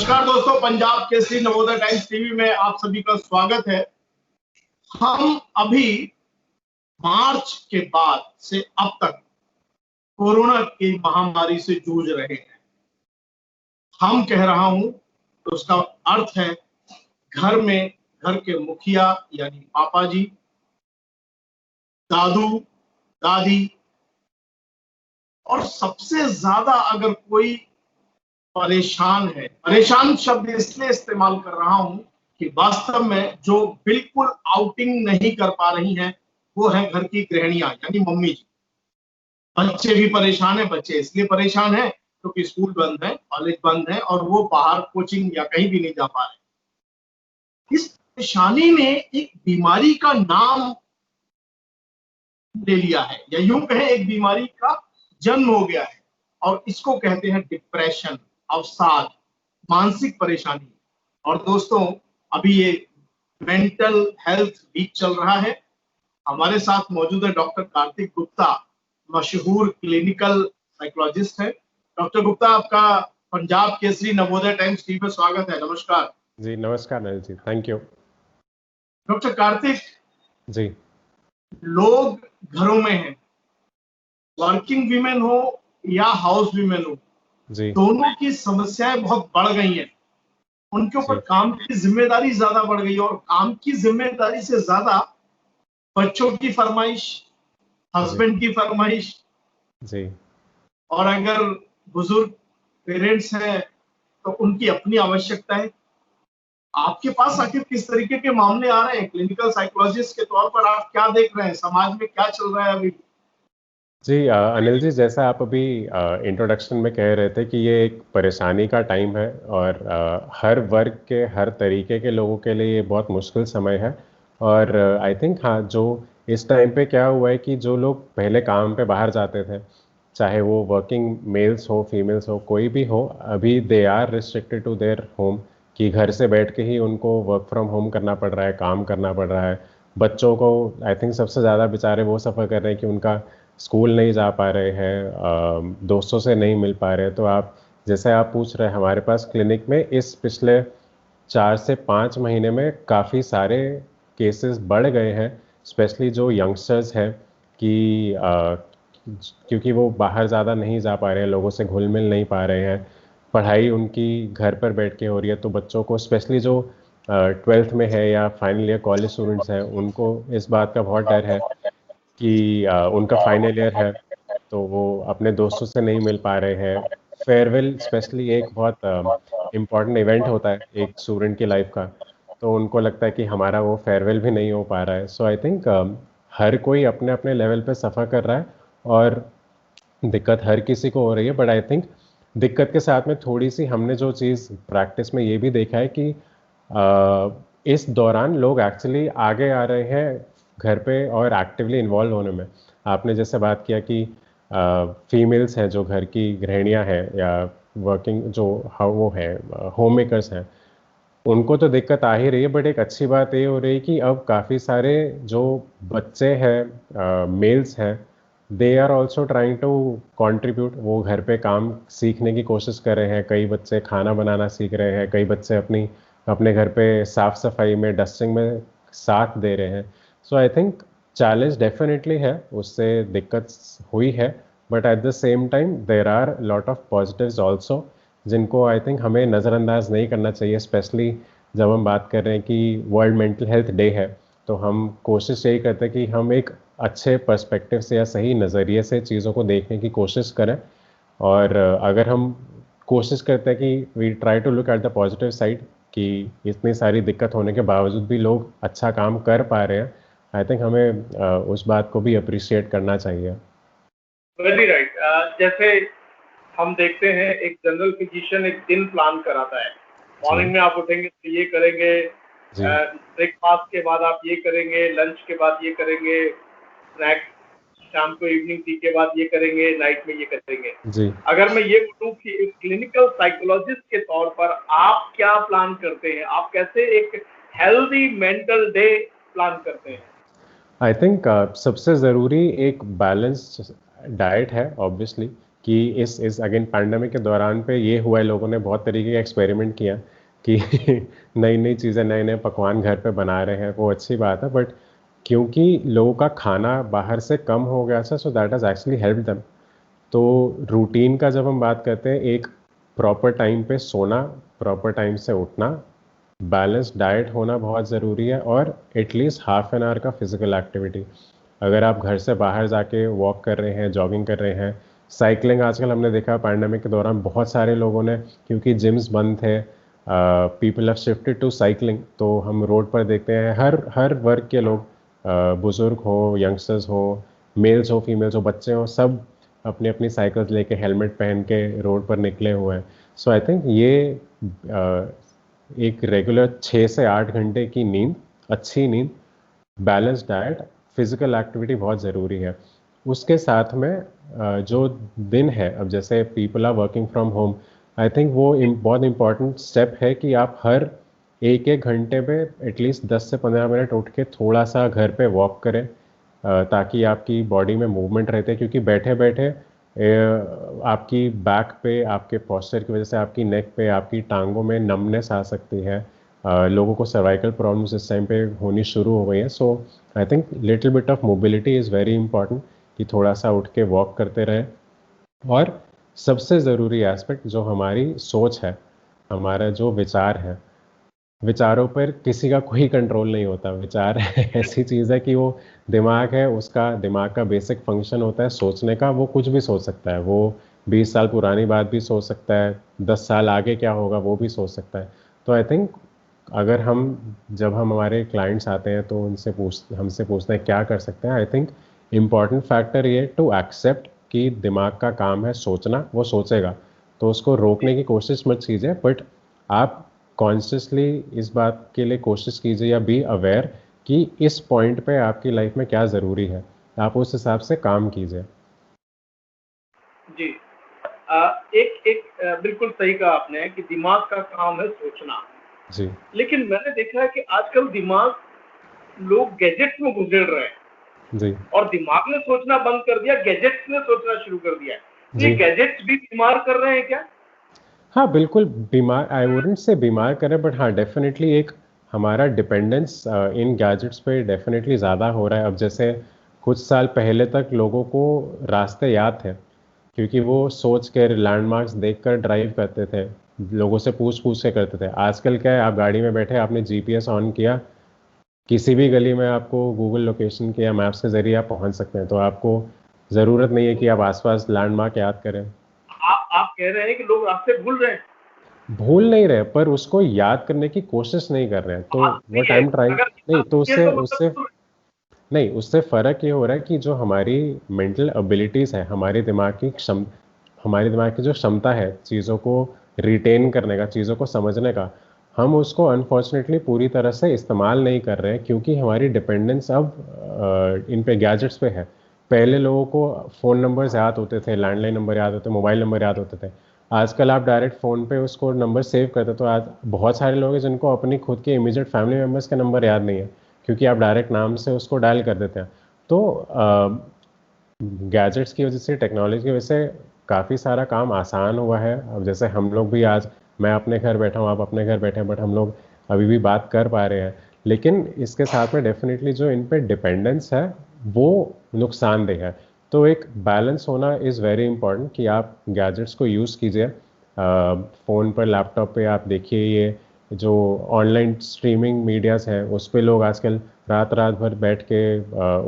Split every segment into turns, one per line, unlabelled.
नमस्कार दोस्तों, Punjab Kesari Navodaya times TV में आप सभी का स्वागत है। हम अभी मार्च के बाद से अब तक कोरोना की महामारी से जूझ रहे हैं। हम कह रहा हूं तो उसका अर्थ है घर के मुखिया यानी पापा जी, दादू, दादी, और सबसे ज्यादा अगर कोई परेशान है, परेशान शब्द इसलिए इस्तेमाल कर रहा हूं कि वास्तव में जो बिल्कुल आउटिंग नहीं कर पा रही हैं वो है घर की गृहिणियां यानी मम्मी जी। बच्चे भी परेशान हैं। बच्चे इसलिए परेशान हैं क्योंकि स्कूल बंद है, कॉलेज बंद है और वो बाहर कोचिंग या कहीं भी नहीं जा पा रहे। इस परेशानी ने एक बीमारी का नाम ले लिया है, या यूं कहें एक बीमारी का जन्म हो गया है, और इसको कहते हैं डिप्रेशन, अवसाद, मानसिक परेशानी। और दोस्तों, अभी ये मेंटल हेल्थ वीक चल रहा है। हमारे साथ मौजूद है डॉक्टर कार्तिक गुप्ता, मशहूर क्लिनिकल साइकोलॉजिस्ट है। डॉक्टर गुप्ता, आपका पंजाब केसरी नवोदय टाइम्स टीवी में स्वागत है। नमस्कार
जी। नमस्कार नरेश जी, थैंक यू।
डॉक्टर कार्तिक
जी,
लोग घरों में हैं, वर्किंग वीमेन हो या हाउस वीमेन हो,
जी,
दोनों की समस्याएं बहुत बढ़ गई हैं। उनके ऊपर
जी,
काम की जिम्मेदारी ज्यादा बढ़ गई है, और काम की जिम्मेदारी से ज्यादा बच्चों की फरमाइश, हस्बैंड की फरमाइश,
जी,
और अगर बुजुर्ग पेरेंट्स हैं तो उनकी अपनी आवश्यकता है। आपके पास आखिर किस तरीके के मामले आ रहे हैं? क्लिनिकल साइकोलॉजिस्ट के तौर पर आप क्या देख रहे हैं? समाज में क्या चल रहा है अभी?
जी। अनिल जी, जैसा आप अभी इंट्रोडक्शन में कह रहे थे कि ये एक परेशानी का टाइम है और हर वर्ग के, हर तरीके के लोगों के लिए ये बहुत मुश्किल समय है। और आई थिंक हाँ, जो इस टाइम पे क्या हुआ है कि जो लोग पहले काम पे बाहर जाते थे, चाहे वो वर्किंग मेल्स हो, फीमेल्स हो, कोई भी हो, अभी they are restricted to their home, कि घर से बैठ के ही उनको वर्क फ्रॉम होम करना पड़ रहा है, काम करना पड़ रहा है। बच्चों को आई थिंक सबसे ज़्यादा बेचारे वो सफ़र कर रहे हैं कि उनका स्कूल नहीं जा पा रहे हैं, दोस्तों से नहीं मिल पा रहे हैं। तो आप, जैसे आप पूछ रहे हैं, हमारे पास क्लिनिक में इस पिछले 4 से 5 महीने में काफ़ी सारे केसेस बढ़ गए हैं, स्पेशली जो यंगस्टर्स हैं कि क्योंकि वो बाहर ज़्यादा नहीं जा पा रहे हैं, लोगों से घुल मिल नहीं पा रहे हैं, पढ़ाई उनकी घर पर बैठ के हो रही है। तो बच्चों को, स्पेशली जो 12th में है या फाइनल ईयर कॉलेज स्टूडेंट्स हैं, उनको इस बात का बहुत डर है कि उनका फाइनल ईयर है तो वो अपने दोस्तों से नहीं मिल पा रहे हैं। फेयरवेल स्पेशली एक बहुत इम्पॉर्टेंट इवेंट होता है एक स्टूडेंट की लाइफ का, तो उनको लगता है कि हमारा वो फेयरवेल भी नहीं हो पा रहा है। सो आई थिंक हर कोई अपने अपने लेवल पे सफ़र कर रहा है और दिक्कत हर किसी को हो रही है। बट आई थिंक दिक्कत के साथ में थोड़ी सी हमने जो चीज़ प्रैक्टिस में ये भी देखा है कि इस दौरान लोग एक्चुअली आगे आ रहे हैं घर पे और एक्टिवली इन्वॉल्व होने में। आपने जैसे बात किया कि फीमेल्स हैं जो घर की गृहिणियां हैं या वर्किंग जो वो है होम मेकर्स हैं, उनको तो दिक्कत आ ही रही है। बट एक अच्छी बात ये हो रही है कि अब काफ़ी सारे जो बच्चे हैं, मेल्स हैं, they are also trying to contribute. वो घर पे काम सीखने की कोशिश कर रहे हैं। कई बच्चे खाना बनाना सीख रहे हैं, कई बच्चे अपने घर पे साफ सफाई में, डस्टिंग में साथ दे रहे हैं। So I think challenge definitely है, उससे दिक्कत हुई है, but at the same time there are lot of positives also, जिनको आई थिंक हमें नज़रअंदाज नहीं करना चाहिए। स्पेशली जब हम बात कर रहे हैं कि वर्ल्ड मेंटल हेल्थ डे है, तो हम कोशिश यही करते हैं कि हम एक अच्छे पर्सपेक्टिव से या सही नज़रिए से चीज़ों को देखने की कोशिश करें। और अगर हम कोशिश करते हैं कि we try to look at the positive side, कि इतनी सारी दिक्कत होने के बावजूद भी लोग अच्छा काम कर पा रहे हैं, आई थिंक हमें उस बात को भी अप्रिशिएट करना चाहिए।
Very right. जैसे हम देखते हैं एक जनरल फिजिशियन एक दिन प्लान कराता है। मॉर्निंग में आप उठेंगे तो ये करेंगे,
जी,
ब्रेकफास्ट के बाद आप ये करेंगे, लंच के बाद ये करेंगे, स्नैक्स शाम को इवनिंग टी के बाद ये करेंगे, नाइट में ये करेंगे।
जी।
अगर मैं ये बोलूं कि एक क्लिनिकल साइकोलॉजिस्ट के तौर पर आप क्या प्लान करते हैं? आप कैसे एक हेल्दी मेंटल डे प्लान करते हैं?
आई थिंक सबसे ज़रूरी एक बैलेंस्ड डाइट है ऑब्वियसली, कि इस अगेन पैंडेमिक के दौरान पे ये हुआ है, लोगों ने बहुत तरीके का एक्सपेरिमेंट किया कि नई नई चीज़ें, नए नए पकवान घर पे बना रहे हैं, वो अच्छी बात है, बट क्योंकि लोगों का खाना बाहर से कम हो गया था, so that has actually help them. तो रूटीन का जब हम बात करते हैं, एक प्रॉपर टाइम पे सोना, प्रॉपर टाइम से उठना, बैलेंस डाइट होना बहुत ज़रूरी है, और एटलीस्ट हाफ एन आवर का फिजिकल एक्टिविटी। अगर आप घर से बाहर जाके वॉक कर रहे हैं, जॉगिंग कर रहे हैं, साइकिलिंग, आजकल हमने देखा पैंडेमिक के दौरान बहुत सारे लोगों ने, क्योंकि जिम्स बंद थे, people have shifted to cycling, तो हम रोड पर देखते हैं हर हर वर्ग के लोग, बुजुर्ग हो, यंगस्टर्स हो, मेल्स हो, फीमेल्स हो, बच्चे हो, सब अपनी अपनी साइकिल्स लेके, हेलमेट पहन के रोड पर निकले हुए हैं। सो आई थिंक ये एक रेगुलर 6 से 8 घंटे की नींद, अच्छी नींद, बैलेंस डाइट, फिजिकल एक्टिविटी बहुत ज़रूरी है। उसके साथ में जो दिन है, अब जैसे people are working from home, I think वो बहुत इम्पॉर्टेंट स्टेप है कि आप हर एक एक घंटे पे एटलीस्ट 10 से 15 मिनट उठ के थोड़ा सा घर पे वॉक करें, ताकि आपकी बॉडी में मूवमेंट रहते हैं, क्योंकि बैठे बैठे आपकी बैक पे, आपके पोस्चर की वजह से आपकी नेक पे, आपकी टांगों में नमनेस आ सकती है। लोगों को सर्वाइकल प्रॉब्लम्स इस टाइम पे होनी शुरू हो गई हैं। So I think little bit of mobility is very important, कि थोड़ा सा उठ के वॉक करते रहे। और सबसे ज़रूरी एस्पेक्ट जो हमारी सोच है, हमारा जो विचार है, विचारों पर किसी का कोई कंट्रोल नहीं होता। विचार ऐसी चीज़ है कि वो दिमाग है, उसका दिमाग का बेसिक फंक्शन होता है सोचने का, वो कुछ भी सोच सकता है। वो 20 साल पुरानी बात भी सोच सकता है, 10 साल आगे क्या होगा वो भी सोच सकता है। तो आई थिंक अगर हम, जब हम हमारे क्लाइंट्स आते हैं तो हमसे पूछते हैं क्या कर सकते हैं, आई थिंक इम्पॉर्टेंट फैक्टर ये टू एक्सेप्ट कि दिमाग का काम है सोचना, वो सोचेगा, तो उसको रोकने की कोशिश मत कीजिए, बट आप कॉन्शियसली इस बात के लिए कोशिश कीजिए या बी अवेयर कि इस पॉइंट पे आपकी लाइफ में क्या ज़रूरी है, आप उस हिसाब से काम कीजिए।
जी। एक एक बिल्कुल सही कहा आपने कि दिमाग का काम है सोचना।
जी
लेकिन मैंने देखा है कि आजकल दिमाग, लोग गैजेट्स में घुसेड़ रहे हैं,
जी
और दिमाग ने सोचना बंद कर दिया, गैजेट्स ने सोचना शुरू कर दिया है। तो ये
जी।
गैजेट्स भी बीमार कर रहे हैं क्या?
हाँ बिल्कुल, बीमार आई वुडेंट से बीमार करें, बट हाँ डेफिनेटली एक हमारा डिपेंडेंस इन गैजेट्स पे डेफिनेटली ज़्यादा हो रहा है। अब जैसे कुछ साल पहले तक लोगों को रास्ते याद थे, क्योंकि वो सोच कर लैंडमार्क्स देखकर ड्राइव करते थे, लोगों से पूछ पूछ के करते थे। आजकल क्या है, आप गाड़ी में बैठे, आपने जीपीएस ऑन किया, किसी भी गली में आपको गूगल लोकेशन के या मैप्स के ज़रिए आप पहुंच सकते हैं, तो आपको ज़रूरत नहीं है कि आप आसपास लैंडमार्क याद करें।
आप कह रहे हैं कि लोग रास्ते भूल रहे हैं?
भूल नहीं रहे, पर उसको याद करने की कोशिश नहीं कर रहे हैं, तो
बात सही
व्हाट आई
है,
एम ट्राइंग,
अगर
नहीं तो
ये
उससे
तो
उससे
मतलब
नहीं, उससे फ़र्क ये हो रहा है कि जो हमारी मेंटल एबिलिटीज़ है, हमारे दिमाग की जो क्षमता है चीज़ों को रिटेन करने का, चीज़ों को समझने का, हम उसको अनफॉर्चुनेटली पूरी तरह से इस्तेमाल नहीं कर रहे हैं, क्योंकि हमारी डिपेंडेंस अब इन पे, गैजेट्स पे है। पहले लोगों को फ़ोन नंबर्स याद होते थे, लैंडलाइन नंबर याद होते, मोबाइल नंबर याद होते थे। आजकल आप डायरेक्ट फ़ोन पे उसको नंबर सेव करते, तो आज बहुत सारे लोग हैं जिनको अपनी खुद के इमीडिएट फैमिली मेम्बर्स का नंबर याद नहीं है, क्योंकि आप डायरेक्ट नाम से उसको डायल कर देते हैं। तो गैजेट्स की वजह से, टेक्नोलॉजी की वजह से काफ़ी सारा काम आसान हुआ है। अब जैसे हम लोग भी आज, मैं अपने घर बैठा हूँ, आप अपने घर बैठे हैं, बट हम लोग अभी भी बात कर पा रहे हैं। लेकिन इसके साथ में डेफिनेटली जो इन पे डिपेंडेंस है वो नुकसानदेह है। तो एक बैलेंस होना इज़ वेरी इंपॉर्टेंट, कि आप गैजेट्स को यूज़ कीजिए। फ़ोन पर, लैपटॉप पे आप देखिए, ये जो ऑनलाइन स्ट्रीमिंग मीडियाज़ हैं उस पे लोग आजकल रात रात भर बैठ के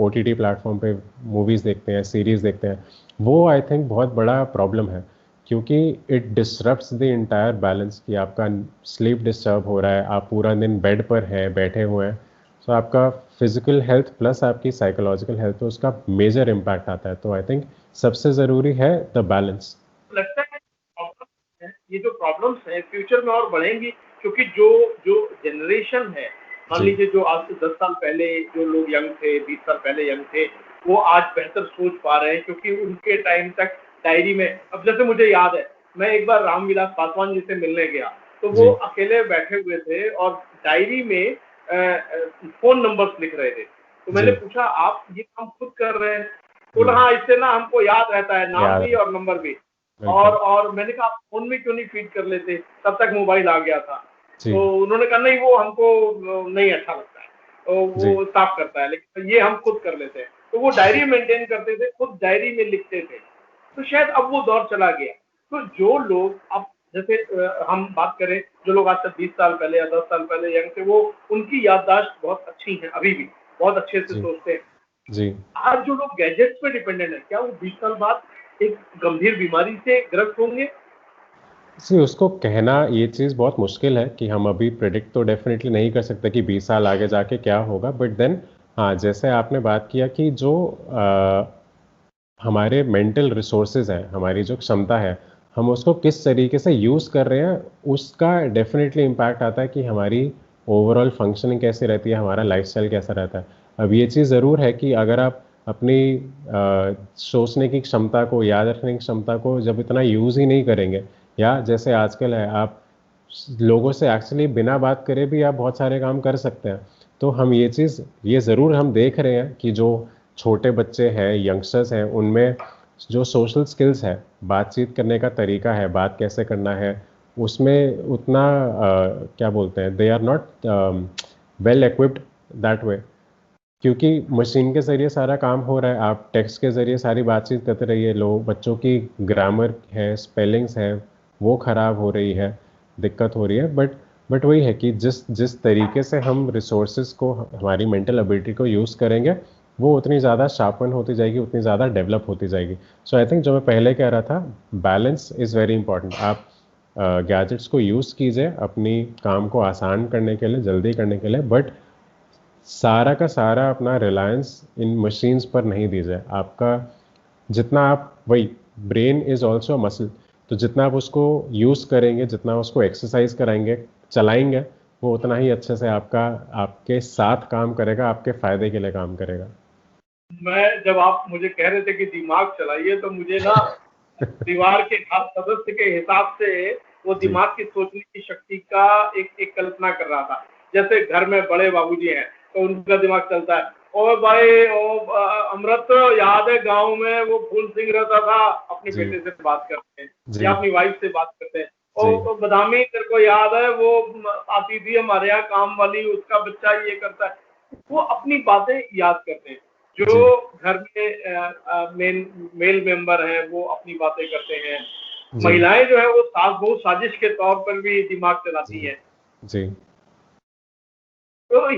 ओटीटी प्लेटफॉर्म पे मूवीज़ देखते हैं, सीरीज़ देखते हैं। वो आई थिंक बहुत बड़ा प्रॉब्लम है, क्योंकि इट डिसरप्ट्स द इंटायर बैलेंस, कि आपका स्लीप डिस्टर्ब हो रहा है, आप पूरा दिन बेड पर हैं, बैठे हुए हैं, तो आपका फिजिकल हेल्थ प्लस आपकी साइकोलॉजिकल हेल्थ पे उसका मेजर इम्पैक्ट आता है। तो आई थिंक सबसे ज़रूरी है द बैलेंस।
लगता है प्रॉब्लम है, ये जो प्रॉब्लम्स है फ्यूचर में और बढ़ेंगी, क्योंकि जो जो जनरेशन है, मान
जी
लीजिए जो आज से 10 साल पहले जो लोग यंग थे, 20 साल पहले यंग थे, वो आज बेहतर सोच पा रहे हैं, क्योंकि उनके टाइम तक डायरी में, अब जैसे मुझे याद है, मैं एक बार रामविलास पासवान जी से मिलने गया, तो वो
जी
अकेले बैठे हुए थे और डायरी में फोन नंबर्स लिख रहे थे। तो मैंने
जी
पूछा, आप ये काम खुद कर रहे हैं? बोला हाँ इससे ना हमको याद रहता है, नाम
याद
भी
है,
और नंबर भी।
बिल्कुल।
और मैंने कहा आप फोन में क्यों नहीं फीड कर लेते, तब तक मोबाइल आ गया था।
जी,
तो उन्होंने कहा नहीं वो हमको नहीं अच्छा लगता है, तो
जी,
वो साफ करता है, लेकिन ये हम खुद कर लेते हैं। तो वो डायरी मेंटेन करते थे, खुद डायरी में लिखते थे। तो शायद अब वो दौर चला गया। तो जो लोग अब जैसे हम बात करें, जो लोग आज से 20 साल पहले या 10 साल पहले यंग थे, वो उनकी याददाश्त बहुत अच्छी है, अभी भी बहुत अच्छे से
जी,
सोचते हैं।
जी।
आज जो लोग गैजेट्स पे डिपेंडेंट है, क्या वो 20 साल बाद एक गंभीर बीमारी से ग्रस्त होंगे?
सी उसको कहना ये चीज़ बहुत मुश्किल है कि हम अभी प्रेडिक्ट तो डेफिनेटली नहीं कर सकते कि 20 साल आगे जाके क्या होगा, बट देन हाँ, जैसे आपने बात किया कि जो हमारे मेंटल रिसोर्सेज हैं, हमारी जो क्षमता है, हम उसको किस तरीके से यूज़ कर रहे हैं, उसका डेफिनेटली इम्पैक्ट आता है कि हमारी ओवरऑल फंक्शनिंग कैसी रहती है, हमारा लाइफस्टाइल कैसा रहता है। अब ये चीज़ ज़रूर है कि अगर आप अपनी सोचने की क्षमता को, याद रखने की क्षमता को जब इतना यूज़ ही नहीं करेंगे, या जैसे आजकल है, आप लोगों से एक्चुअली बिना बात करे भी आप बहुत सारे काम कर सकते हैं। तो हम ये चीज़, ये ज़रूर हम देख रहे हैं कि जो छोटे बच्चे हैं, यंगस्टर्स हैं, उनमें जो सोशल स्किल्स है, बातचीत करने का तरीका है, बात कैसे करना है, उसमें उतना क्या बोलते हैं, they are not well equipped that way, क्योंकि मशीन के ज़रिए सारा काम हो रहा है। आप टेक्स्ट के ज़रिए सारी बातचीत करते रहिए, लोग बच्चों की ग्रामर है, स्पेलिंग्स है, वो ख़राब हो रही है, दिक्कत हो रही है। बट वही है कि जिस जिस तरीके से हम रिसोर्सेज को, हमारी मेंटल एबिलिटी को यूज़ करेंगे, वो उतनी ज़्यादा शार्पन होती जाएगी, उतनी ज़्यादा डेवलप होती जाएगी। सो आई थिंक जो मैं पहले कह रहा था, बैलेंस इज़ वेरी इंपॉर्टेंट। आप गैजेट्स को यूज़ कीजिए अपनी काम को आसान करने के लिए, जल्दी करने के लिए, बट सारा का सारा अपना रिलायंस इन मशीन्स पर नहीं दीजिए। आपका जितना आप, वही, ब्रेन इज़ ऑल्सो मसल, तो जितना आप उसको यूज़ करेंगे, जितना उसको एक्सरसाइज कराएंगे, चलाएंगे, वो उतना ही अच्छे से आपका, आपके साथ काम करेगा, आपके फ़ायदे के लिए काम करेगा।
मैं जब आप मुझे कह रहे थे कि दिमाग चलाइए, तो मुझे ना परिवार के खास सदस्य के हिसाब से वो
जी,
दिमाग की सोचने की शक्ति का एक एक कल्पना कर रहा था। जैसे घर में बड़े बाबूजी हैं, तो उनका दिमाग चलता है, ओ भाई ओ अमृत, याद है गांव में वो फूल सिंह रहता था, अपने
जी,
बेटे से बात करते हैं
जी,
या अपनी वाइफ से बात करते हैं।
जी,
ओ बदामी, तेरे को याद है वो आती थी हमारे यहाँ काम वाली, उसका बच्चा ये करता है। वो अपनी बातें याद करते हैं। जो
जी,
घर में मेल मेंबर हैं वो अपनी बातें करते हैं।
जी,
महिलाएं जो है वो सास बहू साजिश के तौर पर भी दिमाग
जी,
चलाती हैं।
जी,
तो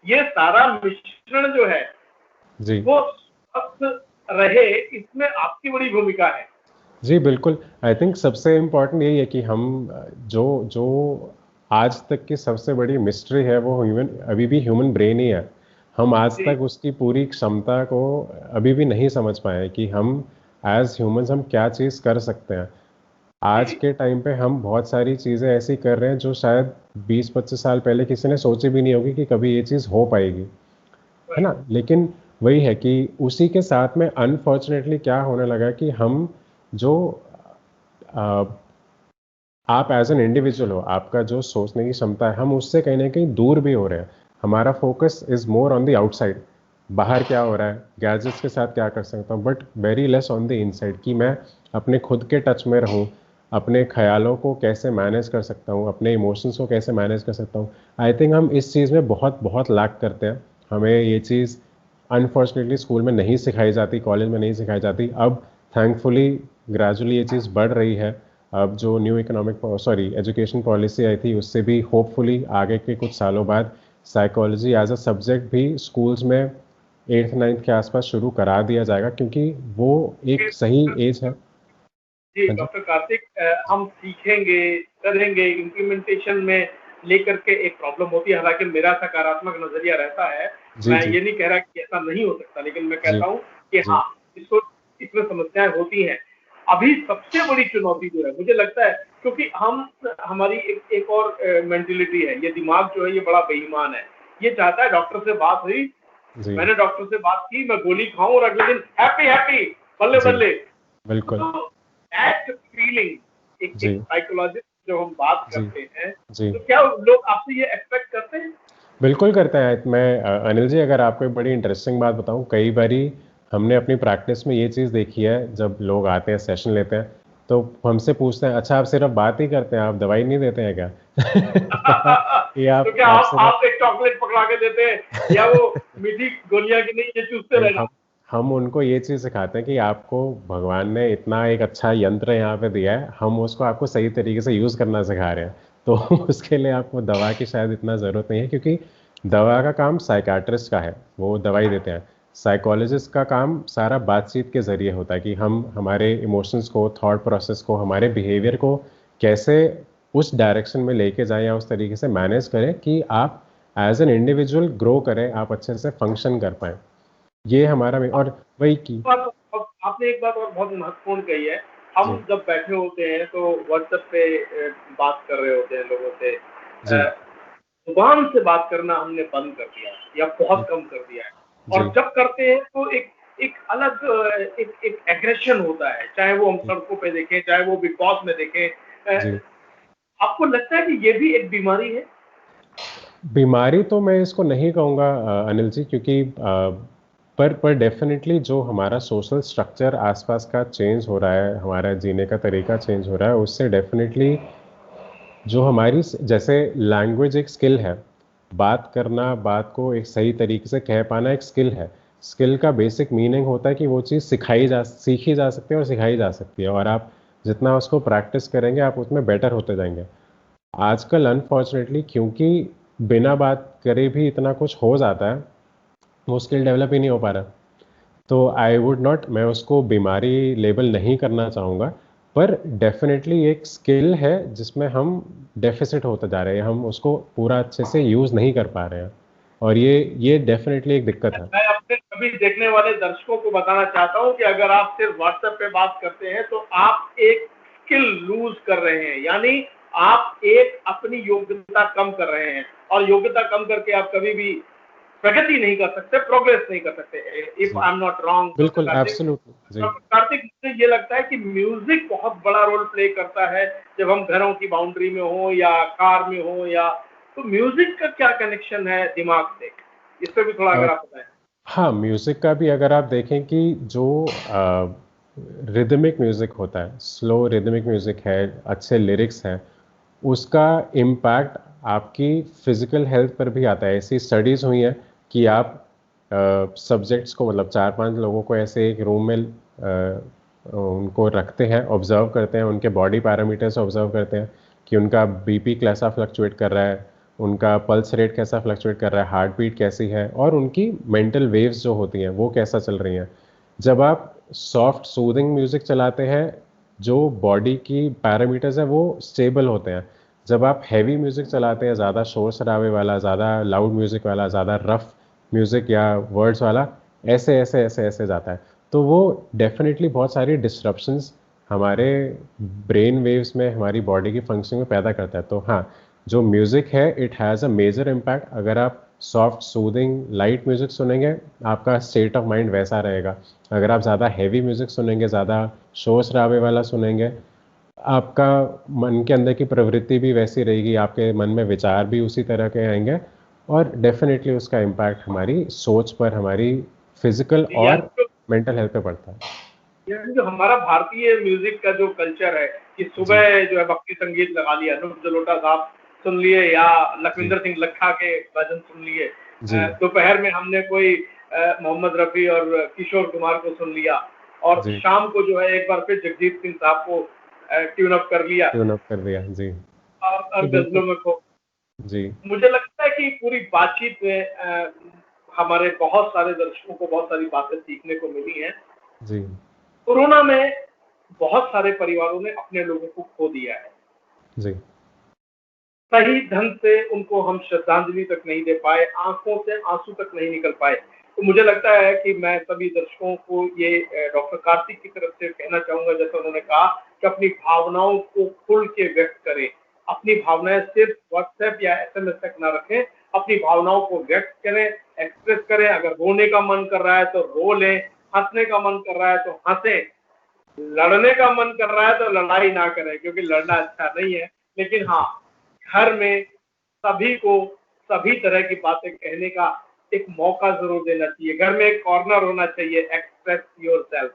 ये सारा मिश्रण जो है
जी,
वो स्वस्थ रहे, इसमें आपकी बड़ी भूमिका है।
जी, बिल्कुल। आई थिंक सबसे इम्पोर्टेंट यही है कि हम जो जो आज तक की सबसे बड़ी मिस्ट्री है, वो ह्यूमन, अभी भी ह्यूमन ब्रेन ही है। हम आज
जी
तक उसकी पूरी क्षमता को अभी भी नहीं समझ पाए कि हम एज़ ह्यूमन्स हम क्या चीज़ कर सकते हैं। आज
जी
के टाइम पे हम बहुत सारी चीज़ें ऐसी कर रहे हैं जो शायद 20-25 साल पहले किसी ने सोची भी नहीं होगी कि कभी ये चीज़ हो पाएगी, है ना?
राइट।
लेकिन वही है कि उसी के साथ में अनफॉर्चुनेटली क्या होने लगा है कि हम जो अ, आप एज़ एन इंडिविजुअल हो, आपका जो सोचने की क्षमता है, हम उससे कहीं न कहीं दूर भी हो रहे हैं। हमारा focus is more on the outside, बाहर क्या हो रहा है, गैजेट्स के साथ क्या कर सकता हूँ, but very less on the inside, कि मैं अपने खुद के टच में रहूँ, अपने ख़्यालों को कैसे मैनेज कर सकता हूँ, अपने इमोशंस को कैसे मैनेज कर सकता हूँ। आई थिंक हम इस चीज़ में बहुत बहुत लैक करते हैं। हमें ये चीज़ अनफॉर्चुनेटली स्कूल में नहीं सिखाई जाती, कॉलेज में नहीं सिखाई जाती। अब थैंकफुली ग्रेजुअली ये चीज़ बढ़ रही है। अब जो new economic, sorry, education policy आई थी, उससे भी होपफुली आगे के कुछ सालों बाद साइकोलॉजी एज अ सब्जेक्ट भी स्कूल्स में 8th 9th के आसपास शुरू करा दिया जाएगा, क्योंकि वो एक सही एज है।
जी
हाँ जी,
डॉक्टर कार्तिक, हम सीखेंगे, करेंगे, इम्प्लीमेंटेशन में लेकर के एक प्रॉब्लम होती है। हालांकि मेरा सकारात्मक नजरिया रहता है,
जी,
मैं
जी,
ये नहीं कह रहा कि ऐसा नहीं हो सकता, लेकिन मैं
जी,
कहता हूँ कि
जी,
हाँ, इसको इसमें समस्याएं होती हैं। अभी सबसे बड़ी चुनौती जो है मुझे लगता है, क्योंकि हम हमारी एक और मेंटेलिटी है, ये दिमाग जो है ये बड़ा बेईमान है। ये चाहता है डॉक्टर से बात हुई,
जी,
मैंने डॉक्टर से बात की, मैं गोली खाऊं और अगले दिन हैप्पी हैप्पी, बल्ले
जी,
बल्ले।
बिल्कुल,
तो दैट फीलिंग, एक
जी,
साइकोलॉजिस्ट जब हम बात
जी,
करते हैं,
जी।
तो क्या लोग आपसे ये एक्सपेक्ट करते हैं?
बिल्कुल करते हैं। मैं अनिल जी, अगर आपको एक बड़ी इंटरेस्टिंग बात बताऊँ, कई बारी हमने अपनी प्रैक्टिस में ये चीज़ देखी है, जब लोग आते हैं, सेशन लेते हैं, तो हमसे पूछते हैं, अच्छा आप सिर्फ बात ही करते हैं, आप दवाई नहीं देते हैं क्या? कहा कि
तो क्या
आप
आप
सिर्फ
एक चॉकलेट पकड़ा के देते हैं या वो मीठी गोलियां की नहीं, ये चूसते
नहीं,
रहना?
हम उनको ये चीज़ सिखाते हैं कि आपको भगवान ने इतना एक अच्छा यंत्र यहाँ पे दिया है, हम उसको आपको सही तरीके से यूज़ करना सिखा रहे हैं। तो उसके लिए आपको दवा की शायद इतना ज़रूरत नहीं है, क्योंकि दवा का काम साइकियाट्रिस्ट का है, वो दवाई देते हैं। साइकोलॉजिस्ट का काम सारा बातचीत के ज़रिए होता है कि हम हमारे इमोशंस को, थॉट प्रोसेस को, हमारे बिहेवियर को कैसे उस डायरेक्शन में लेके जाएं या उस तरीके से मैनेज करें कि आप एज एन इंडिविजुअल ग्रो करें, आप अच्छे से फंक्शन कर पाएँ। ये हमारा और वही की
आपने एक बात और बहुत महत्वपूर्ण कही है।
जी,
हम जब बैठे होते हैं तो व्हाट्सएप पे बात कर रहे होते हैं लोगों से,
जी,
जुबान से बात करना हमने बंद कर दिया है या
जी,
बहुत कम कर दिया है। और
जी,
जब करते हैं तो एक एक अलग एक एग्रेशन होता है, चाहे वो हम सड़कों पे देखें, चाहे वो बिग बॉस में देखें।
जी।
आपको लगता है कि ये भी एक बीमारी है?
बीमारी तो मैं इसको नहीं कहूँगा अनिल जी, क्योंकि पर डेफ़िनेटली जो हमारा सोशल स्ट्रक्चर आसपास का चेंज हो रहा है, हमारा जीने का तरीका चेंज हो रहा है, उससे डेफ़िनेटली जो हमारी जैसे लैंग्वेज एक स्किल है, बात करना, बात को एक सही तरीके से कह पाना एक स्किल है। स्किल का बेसिक मीनिंग होता है कि वो चीज़ सीखी जा सकती है और सिखाई जा सकती है, और आप जितना उसको प्रैक्टिस करेंगे, आप उसमें बेटर होते जाएंगे। आजकल अनफॉर्चुनेटली, क्योंकि बिना बात करे भी इतना कुछ हो जाता है, वो स्किल डेवलप ही नहीं हो पा रहा। तो आई वुड नॉट, मैं उसको बीमारी लेबल नहीं करना चाहूँगा, पर डेफिनेटली एक स्किल है जिसमें हम डेफिसिट होते जा रहे हैं, हम उसको पूरा अच्छे से यूज़ नहीं कर पा रहे हैं, और ये डेफिनेटली एक दिक्कत है।
मैं अपने सभी देखने वाले दर्शकों को बताना चाहता हूं कि अगर आप सिर्फ व्हाट्सएप पे बात करते हैं तो आप एक स्किल लूज कर रहे हैं, यानी आप एक अपनी योग्यता कम कर रहे हैं, और योग्यता कम करके आप कभी भी प्रगति नहीं कर सकते, प्रोग्रेस नहीं कर सकते। इफ
जी,
I am not wrong doctor
बिल्कुल,
कार्तिक।
एब्सोल्युटली, जी।
डॉक्टर कार्तिक, मुझे ये लगता है कि म्यूजिक बहुत बड़ा रोल प्ले करता है जब हम घरों की बाउंड्री में हो या कार में हो, या तो म्यूजिक का क्या कनेक्शन है दिमाग से, इस पे भी थोड़ा
अ,
अगर आप बताएं।
हाँ, म्यूज़िक का भी अगर आप देखें कि जो रिदमिक म्यूज़िक होता है, स्लो रिदमिक म्यूज़िक है, अच्छे लिरिक्स हैं, उसका इम्पैक्ट आपकी फिज़िकल हेल्थ पर भी आता है। ऐसी स्टडीज़ हुई हैं कि आप सब्जेक्ट्स को, मतलब 4-5 लोगों को ऐसे एक रूम में उनको रखते हैं, ऑब्ज़र्व करते हैं, उनके बॉडी पैरामीटर्स ऑब्ज़र्व करते हैं कि उनका बीपी कैसा फ्लक्चुएट कर रहा है, उनका पल्स रेट कैसा फ्लक्चुएट कर रहा है, हार्ट बीट कैसी है, और उनकी मेंटल वेव्स जो होती हैं, वो कैसा चल रही हैं। जब आप सॉफ्ट सूदिंग म्यूज़िक चलाते हैं, जो बॉडी की पैरामीटर्स हैं, वो स्टेबल होते हैं। जब आप हैवी म्यूज़िक चलाते हैं, ज़्यादा शोर-शराबे वाला, ज़्यादा लाउड म्यूज़िक वाला, ज़्यादा रफ़ म्यूज़िक या वर्ड्स वाला, ऐसे जाता है। तो वो डेफ़िनेटली बहुत सारी डिसरप्शंस हमारे ब्रेन वेव्स में, हमारी बॉडी की फंक्शनिंग में पैदा करता है। तो हाँ, जो म्यूज़िक है, it has a major impact. अगर आप सॉफ्ट, सूदिंग, लाइट म्यूज़िक सुनेंगे, आपका स्टेट ऑफ माइंड वैसा रहेगा। अगर आप ज़्यादा हैवी म्यूज़िक सुनेंगे, ज़्यादा शोर-शराबे वाला सुनेंगे, आपका मन के अंदर की प्रवृत्ति भी वैसी रहेगी, आपके मन में विचार भी उसी तरह के आएँगे, और डेफ़िनेटली उसका इम्पैक्ट हमारी सोच पर, हमारी फ़िज़िकल और
यानी
मेंटल हेल्थ पे पड़ता है।
जो हमारा भारतीय म्यूजिक का जो कल्चर है कि
जी,
सुबह जो है भक्ति संगीत लगा लिया, अनूप जलोटा साहब सुन लिए या
जी,
लखविंदर सिंह लखा के भजन सुन लिए,
जी,
दोपहर में हमने कोई मोहम्मद रफी और किशोर कुमार को सुन लिया, और
जी,
शाम को जो है एक बार फिर जगजीत सिंह साहब को ट्यून अप कर लिया,
ट्यून अप कर दिया। जी,
और
जी,
गजलों
बिल्कुल।
में खो।
जी,
मुझे लगता है कि पूरी बातचीत में हमारे बहुत सारे दर्शकों को बहुत सारी बातें सीखने को मिली हैं।
जी,
कोरोना में बहुत सारे परिवारों ने अपने लोगों को खो दिया है,
जी,
सही ढंग से उनको हम श्रद्धांजलि तक नहीं दे पाए, आंखों से आंसू तक नहीं निकल पाए। तो मुझे लगता है कि मैं सभी दर्शकों को ये डॉक्टर कार्तिक की तरफ से कहना चाहूंगा, जैसा उन्होंने कहा कि अपनी भावनाओं को खुल के व्यक्त करें, अपनी भावनाएं सिर्फ व्हाट्सएप या एसएमएस तक ना रखें, अपनी भावनाओं को व्यक्त करें, एक्सप्रेस करें। अगर रोने का मन कर रहा है तो रो लें, हंसने का मन कर रहा है तो हंसें, लड़ने का मन कर रहा है तो लड़ाई ना करें, क्योंकि लड़ना अच्छा नहीं है। लेकिन हाँ,
जी,
घर में सभी को सभी तरह की बातें कहने का
एक मौका जरूर देना चाहिए। घर में एक कॉर्नर होना चाहिए, express yourself,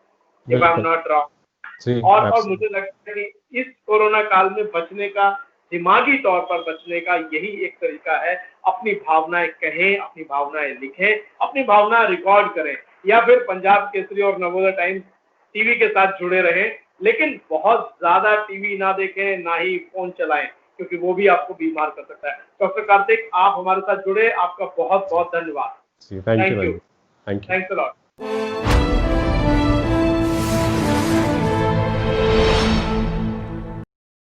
if I am not wrong. और मुझे लगता है कि इस कोरोना काल में बचने का, दिमागी तौर पर बचने का यही एक तरीका है। अपनी भावनाएं कहें, अपनी भावनाएं लिखें, अपनी भावना रिकॉर्ड करें, या फिर पंजाब केसरी और नवोदय टाइम्स टीवी के साथ जुड़े रहें, लेकिन बहुत ज्यादा टीवी ना देखें, ना ही फोन चलाएं, क्योंकि वो भी आपको बीमार कर सकता है। डॉक्टर कार्तिक, आप हमारे साथ जुड़े, आपका बहुत बहुत धन्यवाद।
Thank you.
Thanks a lot.